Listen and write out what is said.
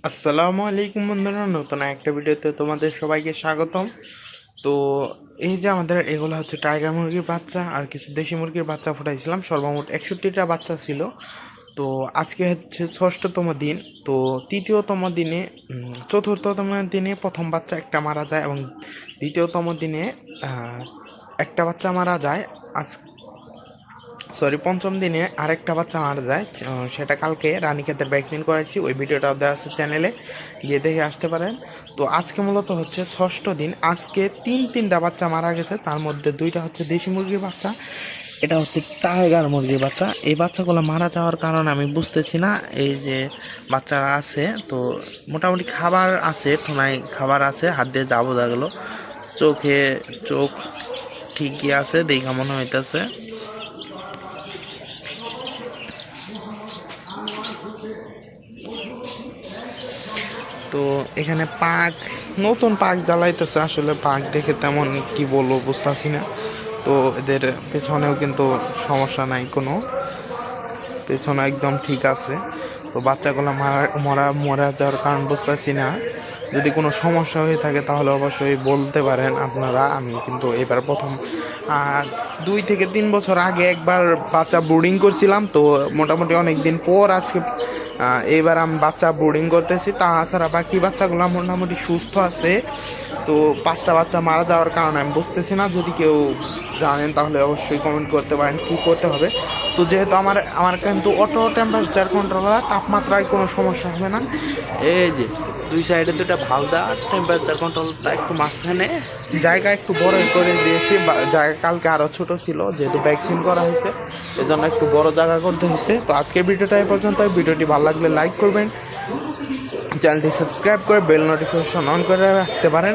আসসালামু আলাইকুম বন্ধুরা, নতুন একটা ভিডিওতে তোমাদের সবাইকে স্বাগতম। তো এই যে আমাদের এগুলো হচ্ছে টাইগার মুরগির বাচ্চা আর কিছু দেশি মুরগির বাচ্চা ফুটাইছিলাম, সর্বমোট 61টা বাচ্চা ছিল। তো আজকে হচ্ছে ষষ্ঠতম দিন। তো তৃতীয়তম দিনে চতুর্থতম দিনে প্রথম বাচ্চা একটা মারা যায় এবং দ্বিতীয়তম দিনে একটা বাচ্চা মারা যায়। আজ পঞ্চম দিনে আরেকটা বাচ্চা মারা যায়। সেটা কালকে রানীক্ষেতের ভ্যাকসিন করাইছি, ওই ভিডিওটাও দেওয়া আছে চ্যানেলে, গিয়ে দেখে আসতে পারেন। তো আজকে মূলত হচ্ছে ষষ্ঠ দিন। আজকে তিনটা বাচ্চা মারা গেছে, তার মধ্যে দুইটা হচ্ছে দেশি মুরগির বাচ্চা, এটা হচ্ছে টাইগার মুরগির বাচ্চা। এই বাচ্চাগুলো মারা যাওয়ার কারণ আমি বুঝতেছি না। এই যে বাচ্চারা আছে, তো মোটামুটি খাবার আছে, ঠোনায় খাবার আছে, হাত দিয়ে যাবো গেলো, চোখ ঠিকই আছে, দেখা মনে হইতেছে। তো এখানে নতুন পাক জ্বালাইতেছে, আসলে পাক দেখে তেমন কি বলবো বুঝতেছি না। তো এদের পেছনেও কিন্তু সমস্যা নাই কোনো, পেছনে একদম ঠিক আছে। তো বাচ্চাগুলো মরা যাওয়ার কারণ বুঝতেছি না। যদি কোনো সমস্যা হয়ে থাকে তাহলে অবশ্যই বলতে পারেন আপনারা। আমি কিন্তু এবার প্রথম 2 থেকে 3 বছর আগে একবার বাচ্চা ব্রুডিং করছিলাম, তো মোটামুটি অনেক দিন পর আজকে এবার আমি বাচ্চা ব্রুডিং করতেছি। তাছাড়া বাকি বাচ্চাগুলো মোটামুটি সুস্থ আছে। তো 5টা বাচ্চা মারা যাওয়ার কারণে আমি বুঝতেছি না, যদি কেউ জানেন তাহলে অবশ্যই কমেন্ট করতে পারেন কী করতে হবে। তো যেহেতু আমার কিন্তু অটো টেম্পারেচার কন্ট্রোলার, তাপমাত্রায় কোনো সমস্যা হবে না। এই যে দুই সাইডে দুটা ভাল দেওয়া, টেম্পারেচার কন্ট্রোলটা একটু মাঝখানে জায়গা একটু বড় করে দিয়েছি। জায়গা কালকে আরও ছোট ছিল, যেহেতু ভ্যাকসিন করা হয়েছে এজন্য একটু বড় জায়গা করতে হয়েছে। তো আজকের ভিডিওটা এই পর্যন্ত। ভিডিওটি ভালো লাগলে লাইক করবেন, চ্যানেলটি সাবস্ক্রাইব করে বেল নোটিফিকেশন অন করে রাখতে পারেন।